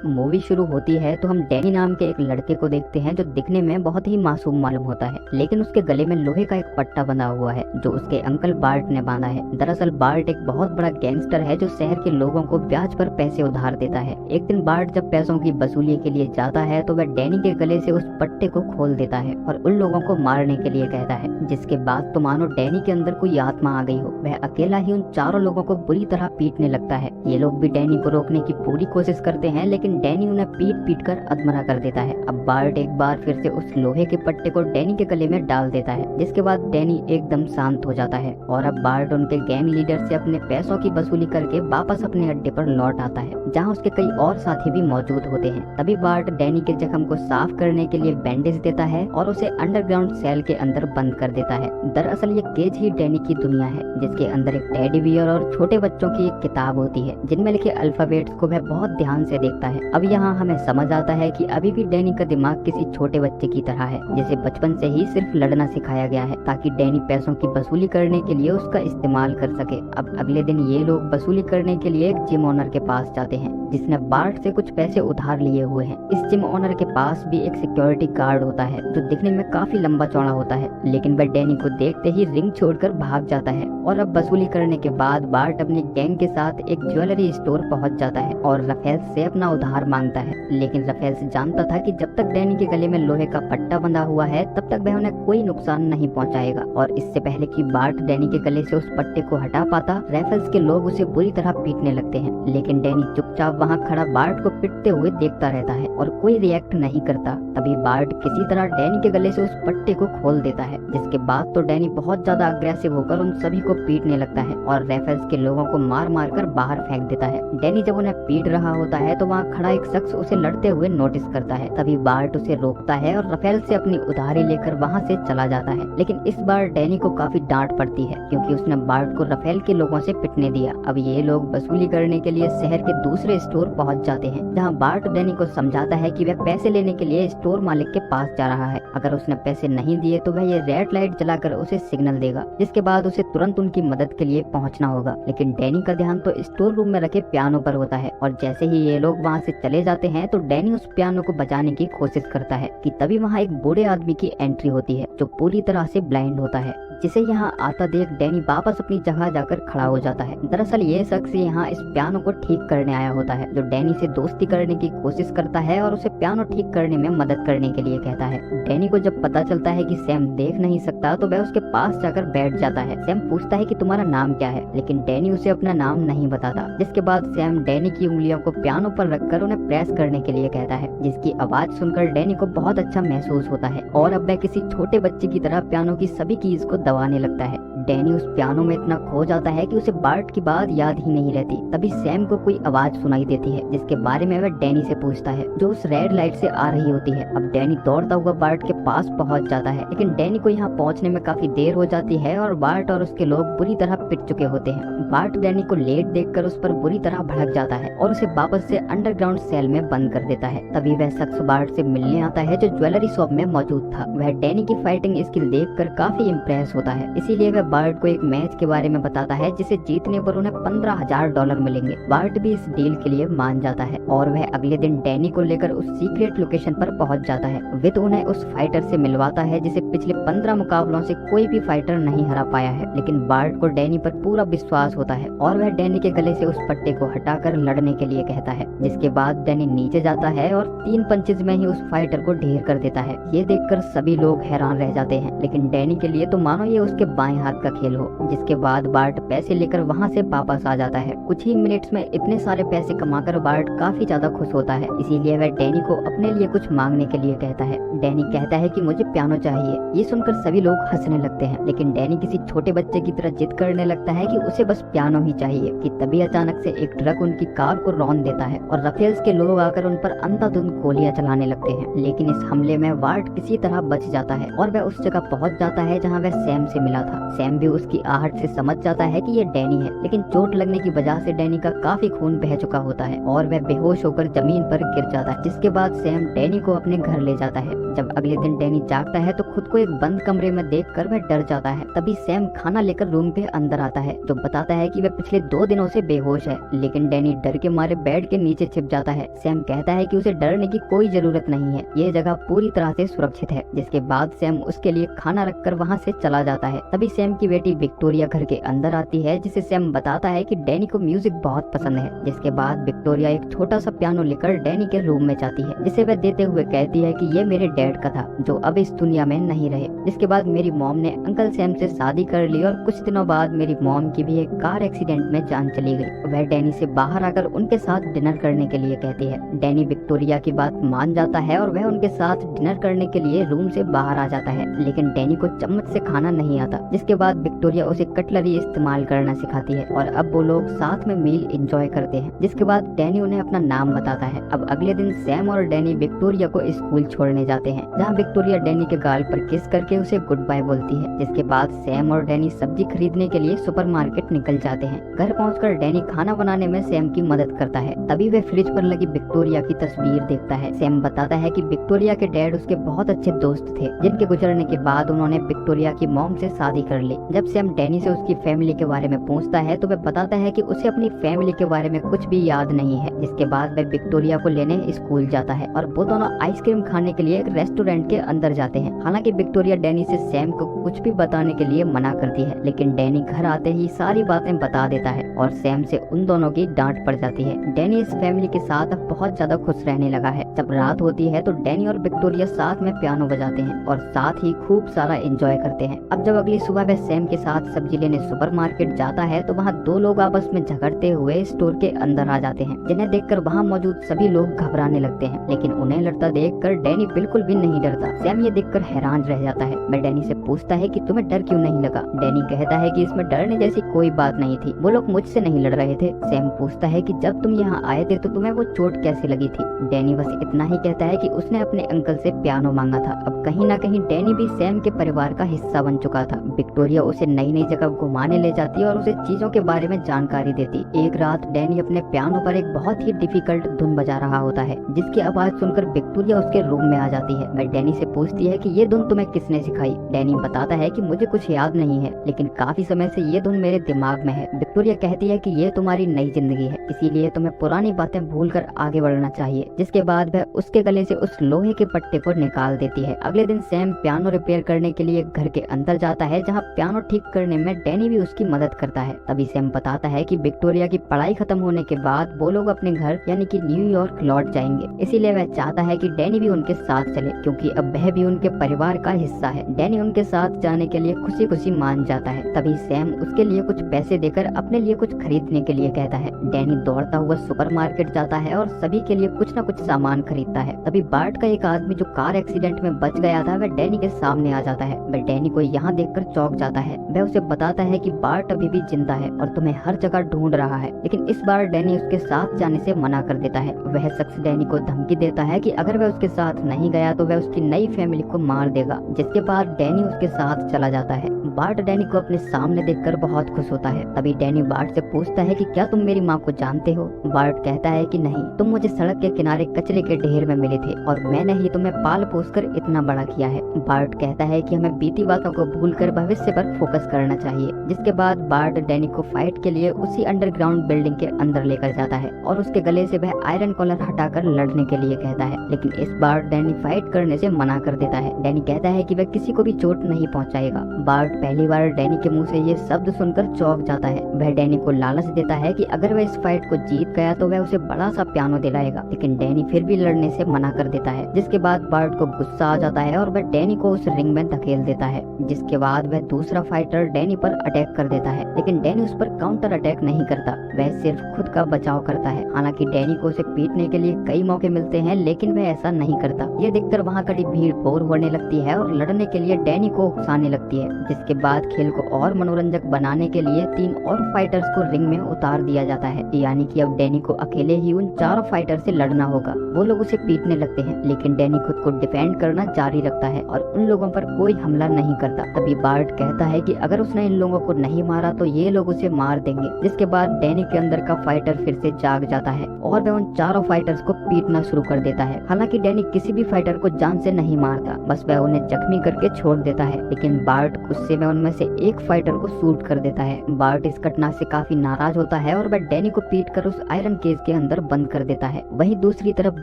Movie शुरू होती है तो हम डैनी नाम के एक लड़के को देखते हैं जो दिखने में बहुत ही मासूम मालूम होता है, लेकिन उसके गले में लोहे का एक पट्टा बंधा हुआ है जो उसके अंकल बार्ट ने बांधा है। दरअसल बार्ट एक बहुत बड़ा गैंगस्टर है जो शहर के लोगों को ब्याज पर पैसे उधार देता है। एक दिन बार्ट जब पैसों की वसूली के लिए जाता है तो वह डैनी के गले से उस पट्टे को खोल देता है और उन लोगों को मारने के लिए कहता है, जिसके बाद तो मानो डैनी के अंदर कोई आत्मा आ गई हो। वह अकेला ही उन चारों लोगों को बुरी तरह पीटने लगता है। ये लोग भी डैनी को रोकने की पूरी कोशिश करते हैं, लेकिन डैनी उन्हें पीट पीट कर अधमरा कर देता है। अब बार्ट एक बार फिर से उस लोहे के पट्टे को डैनी के गले में डाल देता है, जिसके बाद डैनी एकदम शांत हो जाता है और अब बार्ट उनके गैंग लीडर से अपने पैसों की वसूली करके वापस अपने अड्डे पर लौट आता है, जहाँ उसके कई और साथी भी मौजूद होते हैं। तभी बार्ट डैनी के जख्म को साफ करने के लिए बैंडेज देता है और उसे अंडरग्राउंड सेल के अंदर बंद कर देता है। दरअसल ये केज ही डैनी की दुनिया है, जिसके अंदर एक टेडी बियर और छोटे बच्चों की एक किताब होती है जिनमें लिखे अल्फाबेट्स को वह बहुत ध्यान से देखता है। अब यहाँ हमें समझ आता है कि अभी भी डैनी का दिमाग किसी छोटे बच्चे की तरह है, जिसे बचपन से ही सिर्फ लड़ना सिखाया गया है ताकि डैनी पैसों की वसूली करने के लिए उसका इस्तेमाल कर सके। अब अगले दिन ये लोग वसूली करने के लिए एक जिम ओनर के पास जाते हैं जिसने बार्ट से कुछ पैसे उधार लिए हुए हैं। इस जिम ओनर के पास भी एक सिक्योरिटी गार्ड होता है जो दिखने में काफी लंबा चौड़ा होता है, लेकिन वह डैनी को देखते ही रिंग छोड़कर भाग जाता है। और अब वसूली करने के बाद बार्ट अपनी गैंग के साथ एक ज्वेलरी स्टोर पहुंच जाता है और रफेल से अपना उधार मांगता है, लेकिन रफेल जानता था कि जब तक डैनी के गले में लोहे का पट्टा बंधा हुआ है तब तक वह उन्हें कोई नुकसान नहीं पहुंचाएगा। और इससे पहले कि बार्ट डैनी के गले से उस पट्टे को हटा पाता, रफेल्स के लोग उसे बुरी तरह पीटने लगते हैं, लेकिन डैनी चुपचाप वहां खड़ा बार्ट को पिटते हुए देखता रहता है और कोई रिएक्ट नहीं करता। तभी बार्ट किसी तरह डैनी के गले से उस पट्टे को खोल देता है, जिसके बाद तो डैनी बहुत ज्यादा अग्रेसिव होकर उन सभी को पीटने लगता है और रफेल्स के लोगों को मार मार कर बाहर फेंक देता है। डैनी जब उन्हें पीट रहा होता है तो वहाँ खड़ा एक शख्स उसे लड़ते हुए नोटिस करता है। तभी बार्ट उसे रोकता है और रफेल से अपनी उधारी लेकर वहाँ से चला जाता है, लेकिन इस बार डैनी को काफी डांट पड़ती है क्योंकि उसने बार्ट को रफेल के लोगों से पिटने दिया। अब ये लोग वसूली करने के लिए शहर के दूसरे स्टोर पहुँच जाते हैं, जहाँ बार्ट डैनी को समझाता है कि वह पैसे लेने के लिए स्टोर मालिक के पास जा रहा है। अगर उसने पैसे नहीं दिए तो वह ये रेड लाइट जलाकर उसे सिग्नल देगा, जिसके बाद उसे तुरंत उनकी मदद के लिए पहुंचना होगा। लेकिन डैनी का ध्यान तो स्टोर रूम में रखे पियानो पर होता है और जैसे ही ये लोग वहाँ से चले जाते हैं तो डैनी उस पियानो को बजाने की कोशिश करता है कि तभी वहाँ एक बूढ़े आदमी की एंट्री होती है जो पूरी तरह से ब्लाइंड होता है, जिसे यहाँ आता देख डैनी वापस अपनी जगह जाकर खड़ा हो जाता है। दरअसल ये शख्स यहाँ इस पियानो को ठीक करने आया होता है, जो डैनी से दोस्ती करने की कोशिश करता है और उसे पियानो ठीक करने में मदद करने के लिए कहता है। डैनी को जब पता चलता है कि सैम देख नहीं सकता तो वह उसके पास जाकर बैठ जाता है। सैम पूछता है कि तुम्हारा नाम क्या है, लेकिन डैनी उसे अपना नाम नहीं बताता, जिसके बाद सैम डैनी की उंगलियों को पियानो पर रखकर उन्हें प्रेस करने के लिए कहता है, जिसकी आवाज सुनकर डैनी को बहुत अच्छा महसूस होता है और अब वह किसी छोटे बच्चे की तरह पियानो की सभी कीज को दबाने लगता है। डैनी उस पियानो में इतना खो जाता है कि उसे बार्ट की बात याद ही नहीं रहती। तभी सैम को कोई आवाज सुनाई देती है, जिसके बारे में वह डैनी से पूछता है, जो उस रेड लाइट से आ रही होती है। अब डैनी दौड़ता हुआ बार्ट के पास पहुंच जाता है, लेकिन डैनी को यहाँ पहुंचने में काफी देर हो जाती है और बार्ट और उसके लोग बुरी तरह पिट चुके होते हैं। बार्ट डैनी को लेट देखकर उस पर बुरी तरह भड़क जाता है और उसे वापस से अंडरग्राउंड सेल में बंद कर देता है। तभी वह शख्स बार्ट से मिलने आता है जो ज्वेलरी शॉप में मौजूद था। वह डैनी की फाइटिंग स्किल देखकर काफी इम्प्रेस होता है, इसीलिए वह बार्ट को एक मैच के बारे में बताता है जिसे जीतने पर उन्हें $15,000 मिलेंगे। बार्ट भी इस डील के लिए मान जाता है और वह अगले दिन डैनी को लेकर उस सीक्रेट लोकेशन पर पहुंच जाता है। विद उन्हें उस फाइटर से मिलवाता है जिसे पिछले 15 मुकाबलों से कोई भी फाइटर नहीं हरा पाया है, लेकिन बार्ट को डैनी पर पूरा विश्वास होता है और वह डैनी के गले से उस पट्टे को हटाकर लड़ने के लिए कहता है, जिसके बाद डैनी नीचे जाता है और 3 पंचेज में ही उस फाइटर को ढेर कर देता है। ये देखकर सभी लोग हैरान रह जाते हैं, लेकिन डैनी के लिए तो मानो ये उसके बाएं हाथ का खेल हो। जिसके बाद बार्ट पैसे लेकर वहाँ से वापस आ जाता है। कुछ ही मिनट्स में इतने सारे पैसे कमाकर बार्ट काफी ज्यादा खुश होता है, इसीलिए वह डैनी को अपने लिए कुछ मांगने के लिए कहता है। डैनी कहता है कि मुझे पियानो चाहिए। ये सुनकर सभी लोग हंसने लगते हैं, लेकिन डैनी किसी छोटे बच्चे की तरह जिद करने लगता है कि उसे बस पियानो ही चाहिए कि तभी अचानक से एक ट्रक उनकी कार को रौंद देता है और रफेल्स के लोग आकर उन पर अंधाधुंध गोलियां चलाने लगते हैं। लेकिन इस हमले में बार्ट किसी तरह बच जाता है और वह उस जगह पहुंच जाता है जहां वह सैम से मिला था। सैम सैम भी उसकी आहट से समझ जाता है कि ये डैनी है, लेकिन चोट लगने की वजह से डैनी का काफी खून बह चुका होता है और वह बेहोश होकर जमीन पर गिर जाता है, जिसके बाद सैम डैनी को अपने घर ले जाता है। जब अगले दिन डैनी जागता है तो खुद को एक बंद कमरे में देखकर वह डर जाता है। तभी सैम खाना लेकर रूम के अंदर आता है, जो बताता है कि वह पिछले 2 दिनों से बेहोश है, लेकिन डैनी डर के मारे बेड के नीचे छिप जाता है। सैम कहता है कि उसे डरने की कोई जरूरत नहीं है, ये जगह पूरी तरह से सुरक्षित है। जिसके बाद सैम उसके लिए खाना रखकर वहाँ से चला जाता है। तभी सैम की बेटी विक्टोरिया घर के अंदर आती है, जिसे सैम बताता है कि डैनी को म्यूजिक बहुत पसंद है। जिसके बाद विक्टोरिया एक छोटा सा पियानो लेकर डैनी के रूम में जाती है, जिसे वह देते हुए कहती है कि ये मेरे डैड का था, जो अब इस दुनिया में नहीं रहे। जिसके बाद मेरी मॉम ने अंकल सैम से शादी कर ली और कुछ दिनों बाद मेरी मॉम की भी एक कार एक्सीडेंट में जान चली गई। वह डैनी से बाहर आकर उनके साथ डिनर करने के लिए कहती है। डैनी विक्टोरिया की बात मान जाता है और वह उनके साथ डिनर करने के लिए रूम से बाहर आ जाता है, लेकिन डैनी को चम्मच से खाना नहीं आता। जिसके बाद विक्टोरिया उसे कटलरी इस्तेमाल करना सिखाती है और अब वो लोग साथ में मील एंजॉय करते हैं। जिसके बाद डैनी उन्हें अपना नाम बताता है। अब अगले दिन सैम और डैनी विक्टोरिया को स्कूल छोड़ने जाते हैं, जहाँ विक्टोरिया डैनी के गाल पर किस करके उसे गुड बाय बोलती है। जिसके बाद सैम और डैनी सब्जी खरीदने के लिए सुपरमार्केट निकल जाते हैं। घर पहुंचकर डैनी खाना बनाने में सैम की मदद करता है। तभी वह फ्रिज पर लगी विक्टोरिया की तस्वीर देखता है। सैम बताता है कि विक्टोरिया के डैड उसके बहुत अच्छे दोस्त थे, जिनके गुजरने के बाद उन्होंने विक्टोरिया की मॉम से शादी कर ली। जब सैम डैनी से उसकी फैमिली के बारे में पूछता है तो वह बताता है कि उसे अपनी फैमिली के बारे में कुछ भी याद नहीं है। जिसके बाद वह विक्टोरिया को लेने स्कूल जाता है और वो दोनों आइसक्रीम खाने के लिए एक रेस्टोरेंट के अंदर जाते हैं। हालांकि विक्टोरिया डैनी से सैम को कुछ भी बताने के लिए मना करती है, लेकिन डैनी घर आते ही सारी बातें बता देता है और सैम से उन दोनों की डांट पड़ जाती है। डैनी इस फैमिली के साथ अब बहुत ज्यादा खुश रहने लगा है। जब रात होती है तो डैनी और विक्टोरिया साथ में पियानो बजाते हैं और साथ ही खूब सारा एंजॉय करते हैं। अब जब अगली सुबह वह सैम के साथ सब्जी लेने सुपरमार्केट जाता है तो वहाँ 2 लोग आपस में झगड़ते हुए स्टोर के अंदर आ जाते हैं, जिन्हें देखकर वहाँ मौजूद सभी लोग घबराने लगते हैं। लेकिन उन्हें लड़ता देखकर डैनी बिल्कुल भी नहीं डरता। सैम ये देखकर हैरान रह जाता है। वह डैनी से पूछता है कि तुम्हें डर क्यों नहीं लगा। डैनी कहता है कि इसमें डरने जैसी कोई बात नहीं थी, वो लोग मुझसे नहीं लड़ रहे थे। सैम पूछता है कि जब तुम यहाँ आए थे तो तुम्हें वो चोट कैसे लगी थी। डैनी बस इतना ही कहता है कि उसने अपने अंकल से पियानो मांगा था। अब कहीं ना कहीं डैनी भी सैम के परिवार का हिस्सा बन चुका था। विक्टोरिया उसे नई नई जगह घुमाने ले जाती है और उसे चीजों के बारे में जानकारी देती। एक रात डैनी अपने पियानो पर एक बहुत ही डिफिकल्ट धुन बजा रहा होता है, जिसकी आवाज सुनकर विक्टोरिया उसके रूम में आ जाती है। वह डैनी से पूछती है कि ये धुन तुम्हें किसने सिखाई। डैनी बताता है कि मुझे कुछ याद नहीं है, लेकिन काफी समय से ये धुन मेरे दिमाग में है। विक्टोरिया कहती है कि ये तुम्हारी नई जिंदगी है, इसीलिए तुम्हें पुरानी बातें भूलकर आगे बढ़ना चाहिए। जिसके बाद वह उसके गले से उस लोहे के पट्टे को निकाल देती है। अगले दिन सैम पियानो रिपेयर करने के लिए घर के अंदर जाता है, जहाँ पियानो ठीक करने में डैनी भी उसकी मदद करता है। तभी सैम बताता है कि विक्टोरिया की पढ़ाई खत्म होने के बाद वो लोग अपने घर यानी कि न्यूयॉर्क लौट जाएंगे, इसीलिए वह चाहता है कि डैनी भी उनके साथ चले, क्योंकि अब वह भी उनके परिवार का हिस्सा है। डैनी उनके साथ जाने के लिए खुशी खुशी मान जाता है। तभी सैम उसके लिए कुछ पैसे देकर अपने लिए कुछ खरीदने के लिए कहता है। डैनी दौड़ता हुआ सुपरमार्केट जाता है और सभी के लिए कुछ न कुछ सामान खरीदता है। तभी बार्ट का एक आदमी जो कार एक्सीडेंट में बच गया था वह डैनी के सामने आ जाता है। वह डैनी को यहाँ देखकर चौंक जाता है। वह उसे बताता है कि बार्ट अभी भी जिंदा है और तुम्हें हर जगह ढूंढ रहा है, लेकिन इस बार डैनी उसके साथ जाने से मना कर देता है। वह शख्स डैनी को धमकी देता है कि अगर वह उसके साथ नहीं गया तो वह उसकी नई फैमिली को मार देगा। जिसके बाद डैनी उसके साथ चला जाता है। बार्ट डैनी को अपने सामने देखकर बहुत खुश होता है। तभी डैनी बार्ट से पूछता है कि क्या तुम मेरी माँ को जानते हो। बार्ट कहता है कि नहीं, तुम मुझे सड़क के किनारे कचरे के ढेर में मिले थे और मैंने ही तुम्हें पाल पोस कर इतना बड़ा किया है। बार्ट कहता है कि हमें बीती बातों को भूलकर भविष्य पर फोकस करना चाहिए। जिसके बाद बार्ट डैनी को फाइट के लिए उसी अंडरग्राउंड बिल्डिंग के अंदर लेकर जाता है और उसके गले से वह आयरन कॉलर हटाकर लड़ने के लिए कहता है, लेकिन इस बार डैनी फाइट करने से मना कर देता है। डैनी कहता है कि वह किसी को भी चोट नहीं पहुंचाएगा। बार्ट पहली बार डैनी के मुंह से ये शब्द सुनकर चौंक जाता है। वह डैनी को लालच देता है कि अगर वह इस फाइट को जीत गया तो वह उसे बड़ा सा पियानो दिलाएगा, लेकिन डैनी फिर भी लड़ने से मना कर देता है। जिसके बाद बार्ट को गुस्सा आ जाता है और वह डैनी को उस रिंग में धकेल देता है। जिसके बाद वह दूसरा फाइटर डैनी पर अटैक कर देता है, लेकिन डैनी उस पर काउंटर अटैक नहीं करता, वह सिर्फ खुद का बचाव करता है। हालांकि डैनी को उसे पीटने के लिए कई मौके मिलते हैं, लेकिन वह ऐसा नहीं करता। ये देखकर वहाँ कड़ी भीड़ बोर होने लगती है और लड़ने के लिए डैनी को उकसाने लगती है। जिसके बाद खेल को और मनोरंजक बनाने के लिए 3 और फाइटर्स को रिंग में उतार दिया जाता है, यानी कि अब डैनी को अकेले ही उन 4 फाइटर से लड़ना होगा। वो लोग उसे पीटने लगते हैं, लेकिन डैनी खुद को डिफेंड करना जारी रखता है और उन लोगों पर कोई हमला नहीं करता। तभी बार्ट कहता बोलता है कि अगर उसने इन लोगों को नहीं मारा तो ये लोग उसे मार देंगे। जिसके बाद डैनी के अंदर का फाइटर फिर से जाग जाता है और वह उन चारों फाइटर्स को पीटना शुरू कर देता है। हालांकि डैनी किसी भी फाइटर को जान से नहीं मारता, बस वह उन्हें जख्मी करके छोड़ देता है। लेकिन बार्ट गुस्से में उनमें से एक फाइटर को शूट कर देता है। बार्ट इस घटना से काफी नाराज होता है और वह डैनी को पीटकर उस आयरन केज के अंदर बंद कर देता है। वहीं दूसरी तरफ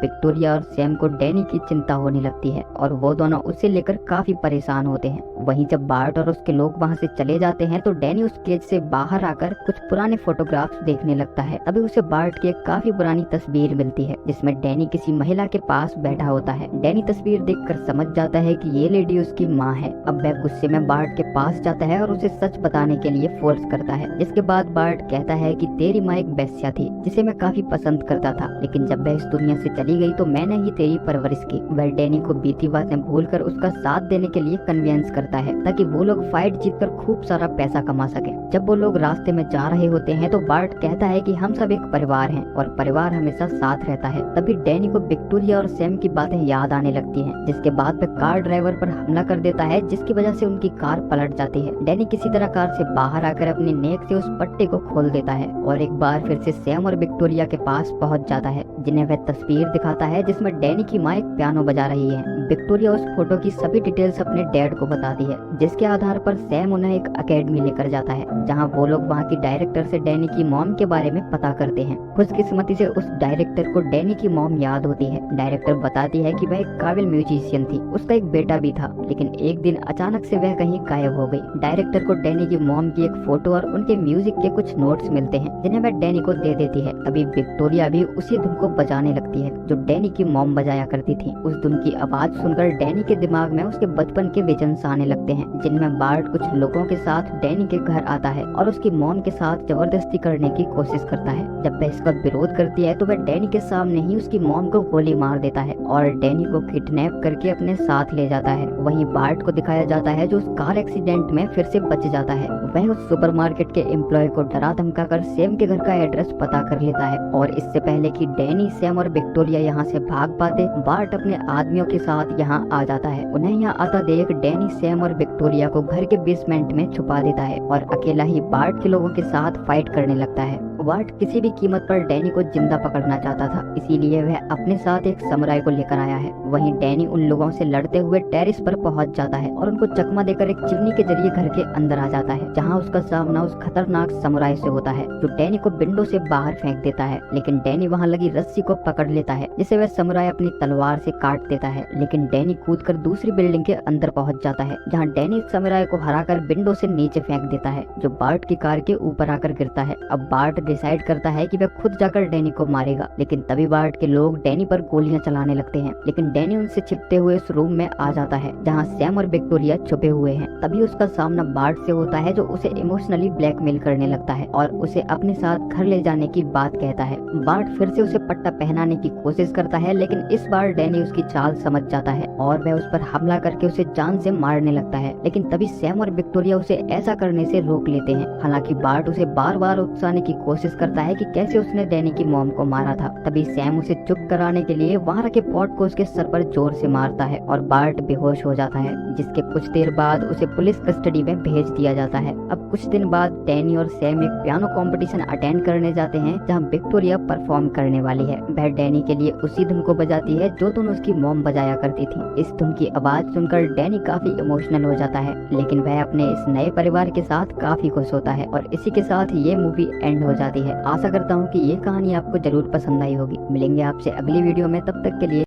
विक्टोरिया और सैम को डैनी की चिंता होने लगती है और वो दोनों उसे लेकर काफी परेशान होते हैं। वहीं जब बार्ट और उसके लोग वहां से चले जाते हैं तो डैनी उस केज से बाहर आकर कुछ पुराने फोटोग्राफ्स देखने लगता है। तभी उसे बार्ट की एक काफी पुरानी तस्वीर मिलती है जिसमें डैनी किसी महिला के पास बैठा होता है। डैनी तस्वीर देखकर समझ जाता है कि ये लेडी उसकी माँ है। अब वह गुस्से में बार्ट के पास जाता है और उसे सच बताने के लिए फोर्स करता है। जिसके बाद बार्ट कहता है कि तेरी माँ एक वेश्या थी जिसे मैं काफी पसंद करता था, लेकिन जब वह इस दुनिया से चली गई तो मैंने ही तेरी परवरिश की। वह डैनी को बीती बातें भूलकर उसका साथ देने के लिए कन्विंस करता है ताकि वो लोग फाइट जीतकर खूब सारा पैसा कमा सके। जब वो लोग रास्ते में जा रहे होते हैं तो बार्ट कहता है कि हम सब एक परिवार हैं और परिवार हमेशा साथ रहता है। तभी डैनी को विक्टोरिया और सैम की बातें याद आने लगती हैं। जिसके बाद वह कार ड्राइवर पर हमला कर देता है जिसकी वजह से उनकी कार पलट जाती है। डैनी किसी तरह कार से बाहर आकर अपनी नेक से उस पट्टे को खोल देता है और एक बार फिर से सैम और विक्टोरिया के पास पहुंच जाता है, जिन्हें वह तस्वीर दिखाता है जिसमें डैनी की माँ एक पियानो बजा रही है। विक्टोरिया उस फोटो की सभी डिटेल्स अपने डैड को बताती है, जिसके आधार पर सैम उन्हें एक अकेडमी लेकर जाता है जहां वो लोग वहां की डायरेक्टर से डैनी की मॉम के बारे में पता करते हैं। खुशकिस्मती से उस डायरेक्टर को डैनी की मॉम याद होती है। डायरेक्टर बताती है कि वह एक काबिल म्यूजिशियन थी, उसका एक बेटा भी था, लेकिन एक दिन अचानक से वह कहीं गायब हो गई। डायरेक्टर को डैनी की मॉम की एक फोटो और उनके म्यूजिक के कुछ नोट्स मिलते हैं जिन्हें वह डैनी को दे देती है। तभी विक्टोरिया भी उसी धुन को बजाने लगती है जो डैनी की मॉम बजाया करती थी। उस धुन की आवाज सुनकर डैनी के दिमाग में उसके बचपन के विजन्स आने लगते हैं, जिनमें बार्ट कुछ लोगों के साथ डैनी के घर आता है और उसकी मॉम के साथ जबरदस्ती करने की कोशिश करता है। जब वह इसका विरोध करती है तो वह डैनी के सामने ही उसकी मॉम को गोली मार देता है और डैनी को किडनैप करके अपने साथ ले जाता है। वहीं बार्ट को दिखाया जाता है जो उस कार एक्सीडेंट में फिर से बच जाता है। वह उस सुपरमार्केट के एम्प्लॉय को डरा धमका कर सैम के घर का एड्रेस पता कर लेता है और इससे पहले कि डैनी, सैम और विक्टोरिया यहाँ से भाग पाते, बार्ट अपने आदमियों के साथ यहाँ आ जाता है। उन्हें यहाँ आता देख डैनी, सैम और विक्टोरिया को घर के बेसमेंट में छुपा देता है और अकेला ही बार्ट के लोगों के साथ फाइट करने लगता है। बार्ट किसी भी कीमत पर डैनी को जिंदा पकड़ना चाहता था, इसीलिए वह अपने साथ एक समुराई को लेकर आया है। वहीं डैनी उन लोगों से लड़ते हुए टेरिस पर पहुंच जाता है और उनको चकमा देकर एक चिमनी के जरिए घर के अंदर आ जाता है, जहां उसका सामना उस खतरनाक समुराई से होता है जो डैनी को विंडो से बाहर फेंक देता है। लेकिन डैनी वहां लगी रस्सी को पकड़ लेता है जिसे वह समुराई अपनी तलवार से काट देता है। लेकिन डैनी कूदकर दूसरी बिल्डिंग के अंदर पहुंच जाता है, जहां डैनी समुराई को हराकर विंडो से नीचे फेंक देता है जो बार्ट की कार के ऊपर आकर गिरता है। अब बार्ट डिसाइड करता है कि वह खुद जाकर डैनी को मारेगा, लेकिन तभी बार्ट के लोग डैनी पर गोलियां चलाने लगते हैं। लेकिन डैनी उनसे छिपते हुए उस रूम में आ जाता है जहां सैम और विक्टोरिया छुपे हुए हैं। तभी उसका सामना बार्ट से होता है जो उसे इमोशनली ब्लैकमेल करने लगता है और उसे अपने साथ घर ले जाने की बात कहता है। बार्ट फिर से उसे पट्टा पहनाने की कोशिश करता है, लेकिन इस बार डैनी उसकी चाल समझ जाता है और वह उस पर हमला करके उसे जान से मारने लगता है। लेकिन तभी सैम और विक्टोरिया उसे ऐसा करने से रोक लेते हैं। हालांकि बार्ट उसे बार बार उकसाने की कोशिश करता है कि कैसे उसने डैनी की मॉम को मारा था। तभी सैम उसे चुप कराने के लिए वहां रखे पॉट को उसके सर पर जोर से मारता है और बार्ट बेहोश हो जाता है, जिसके कुछ देर बाद उसे पुलिस कस्टडी में भेज दिया जाता है। अब कुछ दिन बाद डैनी और सैम एक पियानो कंपटीशन अटेंड करने जाते हैं जहां विक्टोरिया परफॉर्म करने वाली है। वह डैनी के लिए उसी धुन को बजाती है जो धुन उसकी मॉम बजाया करती थी। इस धुन की आवाज सुनकर डैनी काफी इमोशनल हो जाता है, लेकिन वह अपने इस नए परिवार के साथ काफी खुश होता है और इसी के साथ ये मूवी एंड हो जाती है। आशा करता हूँ कि ये कहानी आपको जरूर पसंद आई होगी। मिलेंगे आपसे अगली वीडियो में, तब तक के लिए